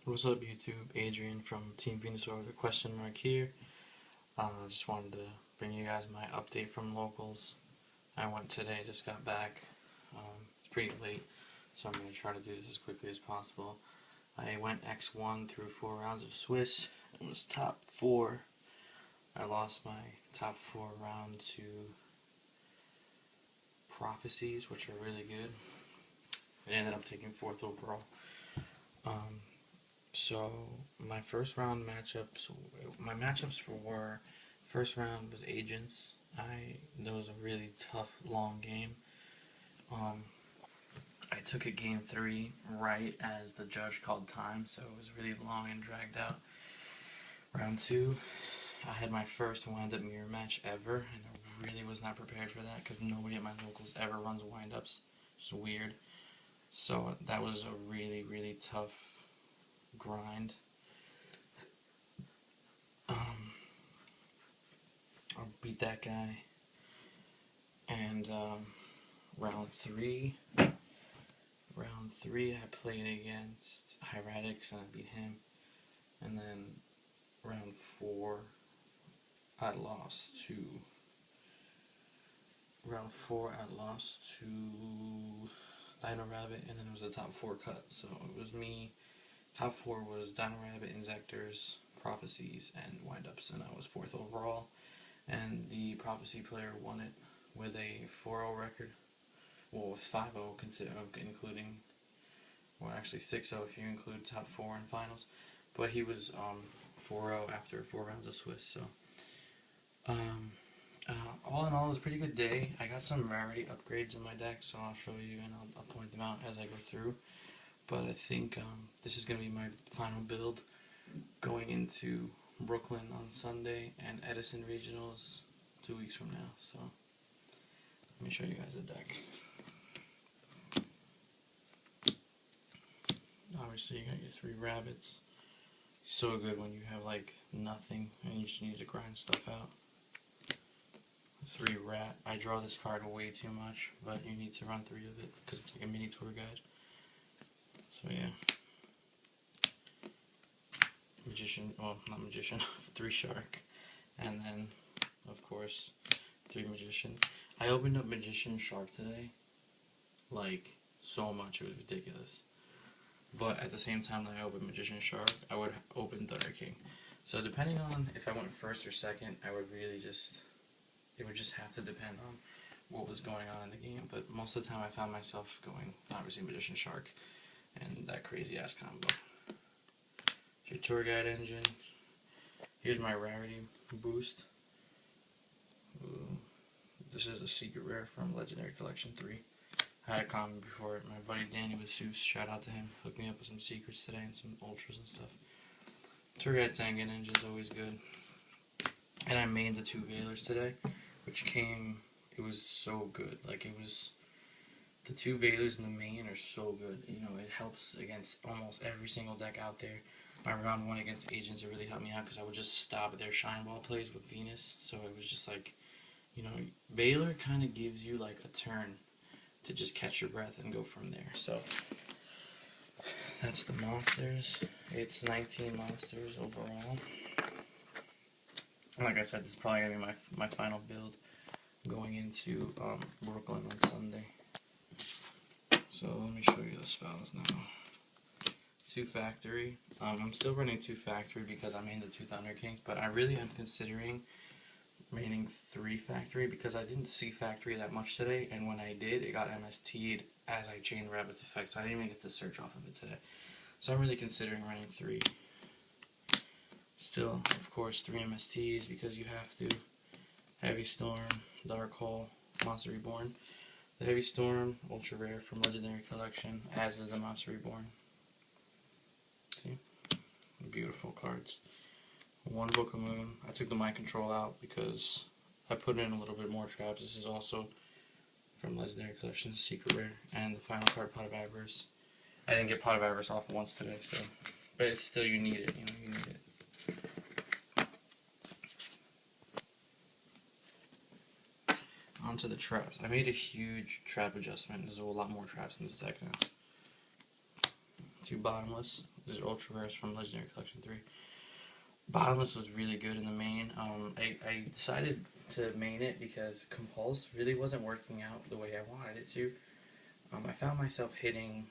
What's up, YouTube? Adrian from Team Venusaur with a question mark here. Just wanted to bring you guys my update from locals. I went today, just got back. It's pretty late, so I'm going to try to do this as quickly as possible. I went X1 through 4 rounds of Swiss. It was top 4. I lost my top 4 round to Prophecies, which are really good. I ended up taking 4th overall. So my first round matchups, my matchups were, first round was Agents. That was a really tough, long game. I took a game 3 right as the judge called time, so it was really long and dragged out. Round 2, I had my first wind-up mirror match ever, and I really was not prepared for that because nobody at my locals ever runs wind-ups. It's weird. So that was a really, really tough grind. I beat that guy, and round three I played against Hieratics and I beat him, and then round 4 I lost to Dino Rabbit, and then it was a top 4 cut, so it was me. Top 4 was Dino Rabbit, Insectors, Prophecies, and Windups, and I was 4th overall. And the Prophecy player won it with a 4-0 record. Well, with 5-0 including, well, actually 6-0 if you include top 4 and finals. But he was 4-0 after 4 rounds of Swiss. So, all in all, it was a pretty good day. I got some rarity upgrades in my deck, so I'll show you and I'll point them out as I go through. But I think this is going to be my final build going into Brooklyn on Sunday and Edison Regionals 2 weeks from now. So let me show you guys the deck. Obviously you got your 3 rabbits. So good when you have like nothing and you just need to grind stuff out. 3 rat. I draw this card way too much, but you need to run 3 of it because it's like a mini tour guide. So yeah. Magician, well, not Magician, 3 Shark, and then, of course, 3 Magician. I opened up Magician Shark today, like, so much, it was ridiculous. But at the same time that I opened Magician Shark, I would open Thunder King. So depending on if I went first or second, I would really just, it would just have to depend on what was going on in the game. But most of the time I found myself going, obviously, Magician Shark, and that crazy-ass combo. Your tour guide engine. Here's my rarity boost. Ooh. This is a secret rare from Legendary Collection 3. I had a comment before it. My buddy Danny with Seuss, shout out to him, hooked me up with some secrets today and some ultras and stuff. Tour guide Sangan engine is always good. And I made the 2 Veilers today, which came, it was so good. Like, it was, the 2 Veilers in the main are so good. You know, it helps against almost every single deck out there. My round 1 against Agents, it really helped me out because I would just stop their Shine Ball plays with Venus. So it was just like, you know, Veiler kind of gives you like a turn to just catch your breath and go from there. So that's the monsters. It's 19 monsters overall. And like I said, this is probably going to be my final build going into Brooklyn on Sunday. So let me show you the spells now. 2 Factory. I'm still running 2 Factory because I made the 2 Thunder Kings, but I really am considering maining 3 Factory because I didn't see Factory that much today, and when I did, it got MST'd as I chained Rabbit's effect, so I didn't even get to search off of it today. So I'm really considering running 3. Still, of course, 3 MSTs because you have to. Heavy Storm, Dark Hole, Monster Reborn. The Heavy Storm, ultra rare from Legendary Collection, as is the Monster Reborn. See? Beautiful cards. 1 Book of Moon. I took the Mind Control out because I put in a little bit more traps. This is also from Legendary Collection's Secret Rare. And the final card, Pot of Avarice. I didn't get Pot of Avarice off once today, so, but it's still, you need it, you know, you need it. Onto the traps. I made a huge trap adjustment. There's a lot more traps in this deck now. 2 bottomless. These are ultra rares from Legendary Collection 3. Bottomless was really good in the main. I decided to main it because Compulse really wasn't working out the way I wanted it to. I found myself hitting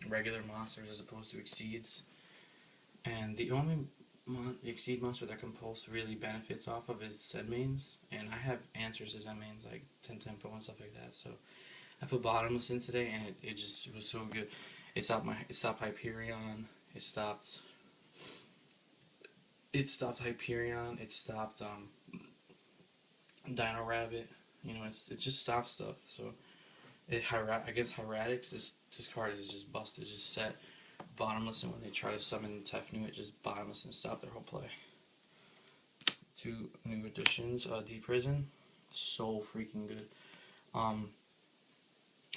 regular monsters as opposed to Exceeds. And the only Exceed monster that Compulse really benefits off of is Zen mains. And I have answers to Zen mains like 10 Tempo and stuff like that. So I put Bottomless in today and it just was so good. It stopped Hyperion. It stopped Hyperion. It stopped Dino Rabbit. You know, it just stops stuff. So against Hieratics, this card is just busted. Just set Bottomless, and when they try to summon Tefnu, it just Bottomless and stop their whole play. 2 new additions. Deep Prison, so freaking good.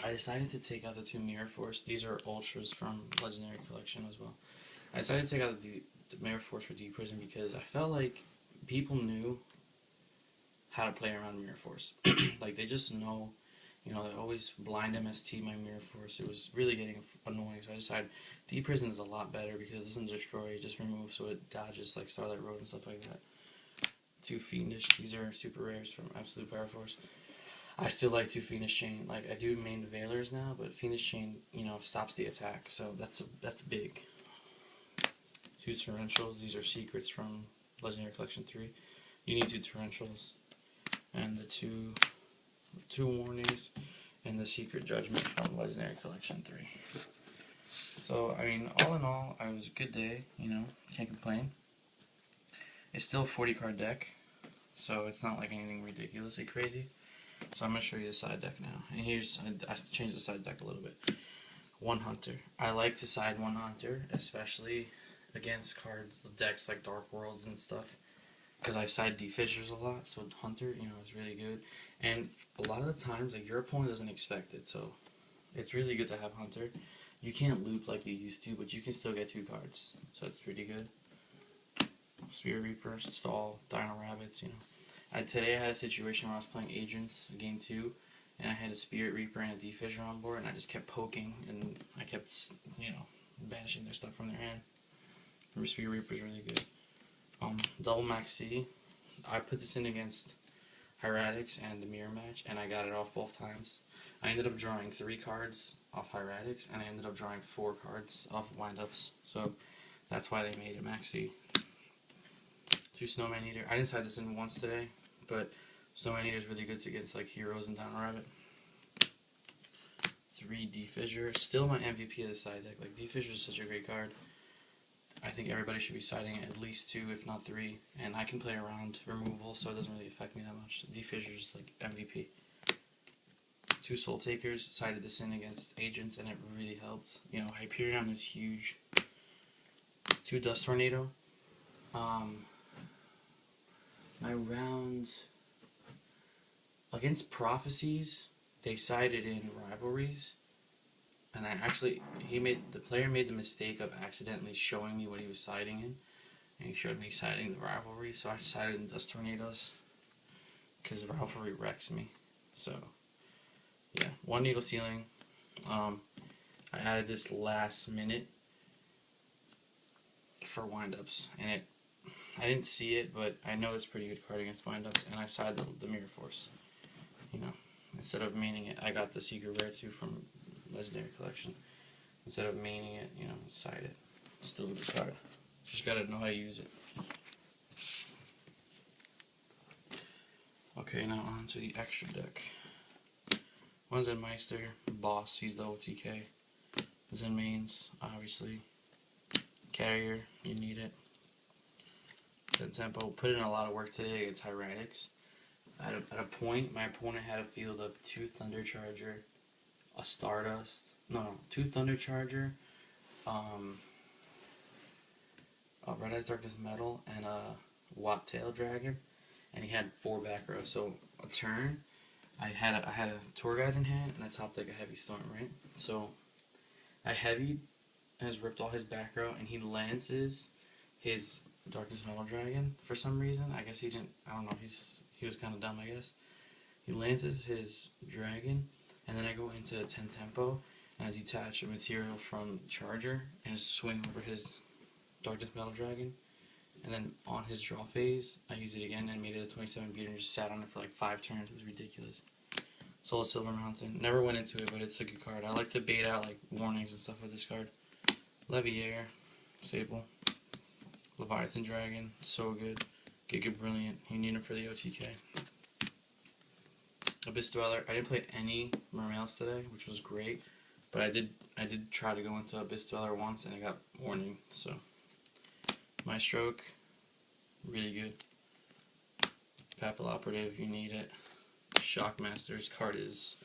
I decided to take out the 2 Mirror Force. These are ultras from Legendary Collection as well. I decided to take out the Mirror Force for Deep Prison because I felt like people knew how to play around Mirror Force. Like, they just know, you know, they always blind MST my Mirror Force. It was really getting annoying, so I decided Deep Prison is a lot better because it doesn't destroy, it just removes, so it dodges like Starlight Road and stuff like that. 2 Fiendish. These are super rares from Absolute Power Force. I still like 2 Fiendish Chain. Like, I do main Veilers now, but Fiendish Chain, you know, stops the attack, so that's big. 2 Torrentials. These are secrets from Legendary Collection 3. You need 2 Torrentials. And the two Warnings and the Secret Judgment from Legendary Collection 3. So, I mean, all in all, it was a good day, you know, can't complain. It's still a 40 card deck, so it's not like anything ridiculously crazy. So I'm going to show you the side deck now. And here's, I changed the side deck a little bit. 1 Hunter. I like to side 1 Hunter, especially against cards, decks like Dark Worlds and stuff. Because I side D-Fissures a lot, so Hunter, you know, is really good. And a lot of the times, like, your opponent doesn't expect it, so it's really good to have Hunter. You can't loop like you used to, but you can still get 2 cards, so it's pretty good. Spirit Reaper, Stall, Dino Rabbits, you know. Today I had a situation where I was playing Agents, game 2, and I had a Spirit Reaper and a D-Fissure on board, and I just kept poking, and I kept, you know, banishing their stuff from their hand. The Spirit Reaper is really good. Double Max C. I put this in against Hieratics and the Mirror Match, and I got it off both times. I ended up drawing 3 cards off Hieratics, and I ended up drawing 4 cards off Windups, so that's why they made it Max C. 2 Snowman Eater. I didn't side this in once today, but Snowman Eater is really good against like Heroes and Dino Rabbit. 3 D-Fissure. Still my MVP of the side deck. Like, D-Fissure is such a great card. I think everybody should be siding at least 2, if not 3, and I can play around removal, so it doesn't really affect me that much. D-Fissure is like MVP. 2 Soul Takers. Sided this in against Agents, and it really helped. You know, Hyperion is huge. 2 Dust Tornado. My rounds against Prophecies, they sided in Rivalries. And the player made the mistake of accidentally showing me what he was siding in. And he showed me siding the Rivalry, so I sided in Dust Tornadoes. Because Rivalry wrecks me. So, yeah. 1 Needle Ceiling. I added this last minute for Windups. And I didn't see it, but I know it's a pretty good card against Windups. And I sided the Mirror Force. You know, instead of maining it, I got the Secret Rare 2 from Legendary Collection. Instead of maining it, you know, side it. It's still a good card. Just gotta know how to use it. Okay, now on to the extra deck. Zen Meister, Boss, he's the OTK. Zen Mains, obviously. Carrier, you need it. Zen Tempo, put in a lot of work today against Hieratics. At a point, my opponent had a field of 2 Thunder Charger, a Stardust, 2 Thunder Charger, a Red Eyes Darkness Metal, and a Watt Tail Dragon, and he had 4 back rows. So a turn, I had a Tour Guide in hand, and I topped like a Heavy Storm, right? So I heavied, and has ripped all his back row, and he lances his Darkness Metal Dragon for some reason. I guess he didn't. I don't know. He was kind of dumb, I guess. He lances his dragon, and then I go into 10 Tempo, and I detach a material from the charger and just swing over his Darkness Metal Dragon. And then on his draw phase, I used it again and made it a 27 beater and just sat on it for like 5 turns. It was ridiculous. Soul Silver Mountain. Never went into it, but it's a good card. I like to bait out like warnings and stuff with this card. Leviair, Sable, Leviathan Dragon, so good. Giga Brilliant. You need him for the OTK. Abyss Dweller. I didn't play any Mermails today, which was great, but I did try to go into Abyss Dweller once and I got warning. So My Stroke, really good. Papal Operative, you need it. Shockmaster's card is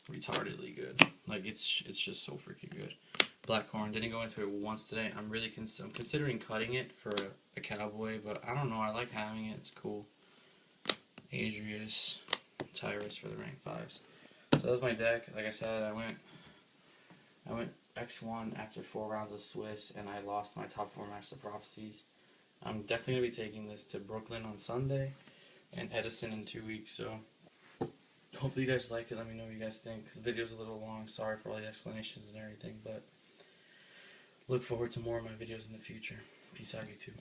retardedly good. Like it's just so freaking good. Blackhorn, didn't go into it once today. I'm considering cutting it for a cowboy, but I don't know. I like having it. It's cool. Adrius, Tyrus for the rank 5s. So that was my deck. Like I said, I went X1 after 4 rounds of Swiss, and I lost my top 4 match of Prophecies. I'm definitely gonna be taking this to Brooklyn on Sunday, and Edison in 2 weeks. So hopefully you guys like it. Let me know what you guys think. The video's a little long. Sorry for all the explanations and everything, but look forward to more of my videos in the future. Peace out, YouTube.